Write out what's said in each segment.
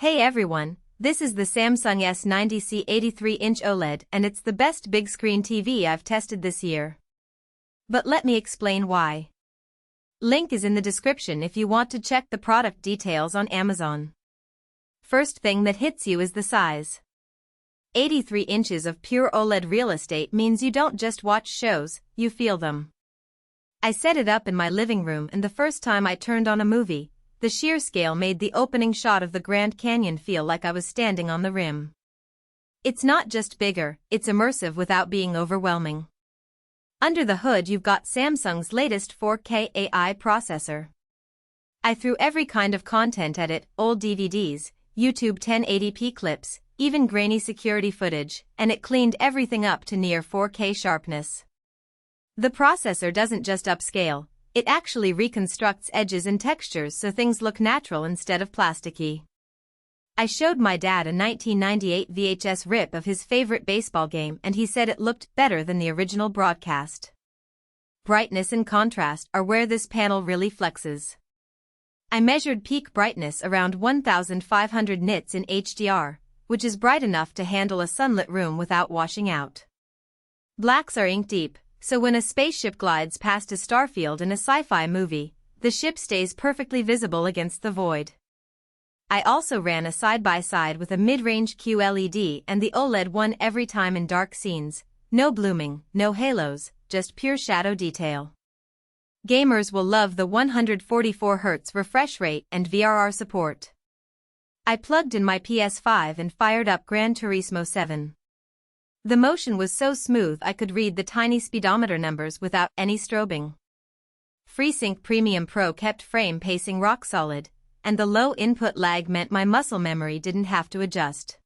Hey everyone, this is the Samsung S90 83-inch OLED and it's the best big screen TV I've tested this year. But let me explain why. Link is in the description if you want to check the product details on Amazon. First thing that hits you is the size. 83 inches of pure OLED real estate means you don't just watch shows, you feel them. I set it up in my living room and the first time I turned on a movie, the sheer scale made the opening shot of the Grand Canyon feel like I was standing on the rim. It's not just bigger, it's immersive without being overwhelming. Under the hood you've got Samsung's latest 4K AI processor. I threw every kind of content at it, old DVDs, YouTube 1080p clips, even grainy security footage, and it cleaned everything up to near 4K sharpness. The processor doesn't just upscale, it actually reconstructs edges and textures so things look natural instead of plasticky. I showed my dad a 1998 VHS rip of his favorite baseball game and he said it looked better than the original broadcast. Brightness and contrast are where this panel really flexes. I measured peak brightness around 1500 nits in HDR, which is bright enough to handle a sunlit room without washing out. Blacks are ink deep, so when a spaceship glides past a starfield in a sci-fi movie, the ship stays perfectly visible against the void. I also ran a side-by-side with a mid-range QLED and the OLED one every time in dark scenes, no blooming, no halos, just pure shadow detail. Gamers will love the 144Hz refresh rate and VRR support. I plugged in my PS5 and fired up Gran Turismo 7. The motion was so smooth I could read the tiny speedometer numbers without any strobing. FreeSync Premium Pro kept frame pacing rock solid, and the low input lag meant my muscle memory didn't have to adjust.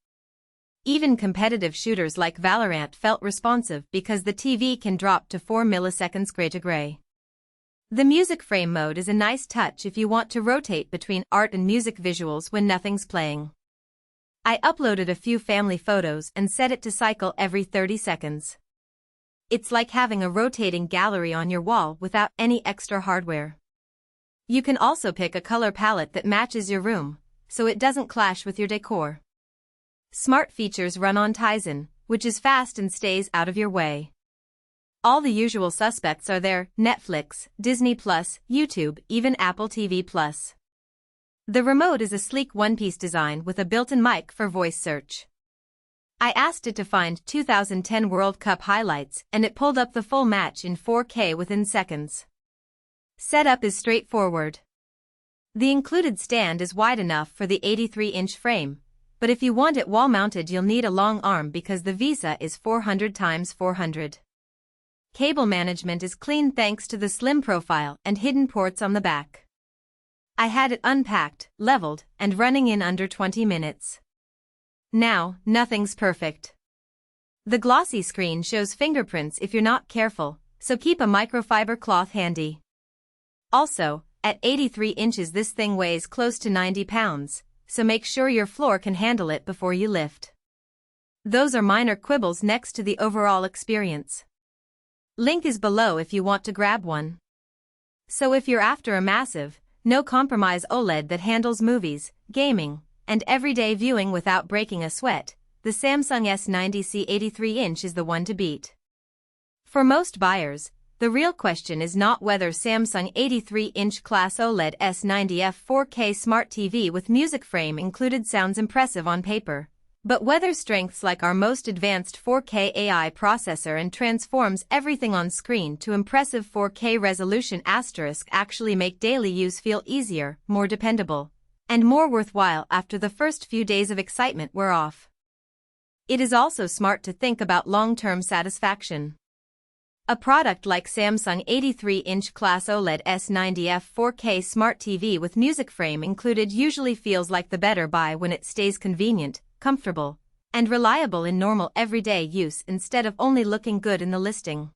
Even competitive shooters like Valorant felt responsive because the TV can drop to 4 milliseconds gray to gray. The music frame mode is a nice touch if you want to rotate between art and music visuals when nothing's playing. I uploaded a few family photos and set it to cycle every 30 seconds. It's like having a rotating gallery on your wall without any extra hardware. You can also pick a color palette that matches your room, so it doesn't clash with your decor. Smart features run on Tizen, which is fast and stays out of your way. All the usual suspects are there: Netflix, Disney+, YouTube, even Apple TV+. The remote is a sleek one-piece design with a built-in mic for voice search. I asked it to find 2010 World Cup highlights and it pulled up the full match in 4K within seconds. Setup is straightforward. The included stand is wide enough for the 83-inch frame, but if you want it wall-mounted you'll need a long arm because the Visa is 400x400. Cable management is clean thanks to the slim profile and hidden ports on the back. I had it unpacked, leveled, and running in under 20 minutes. Now, nothing's perfect. The glossy screen shows fingerprints if you're not careful, so keep a microfiber cloth handy. Also, at 83 inches this thing weighs close to 90 pounds, so make sure your floor can handle it before you lift. Those are minor quibbles next to the overall experience. Link is below if you want to grab one. So if you're after a massive, no-compromise OLED that handles movies, gaming, and everyday viewing without breaking a sweat, the Samsung S90 83-inch is the one to beat. For most buyers, the real question is not whether Samsung 83-inch Class OLED S90F 4K Smart TV with music frame included sounds impressive on paper, but whether strengths like our most advanced 4K AI processor and transforms everything on screen to impressive 4K resolution actually make daily use feel easier, more dependable, and more worthwhile after the first few days of excitement wear off. It is also smart to think about long-term satisfaction. A product like Samsung 83-inch Class OLED S90F 4K Smart TV with music frame included usually feels like the better buy when it stays convenient, comfortable, and reliable in normal everyday use instead of only looking good in the listing.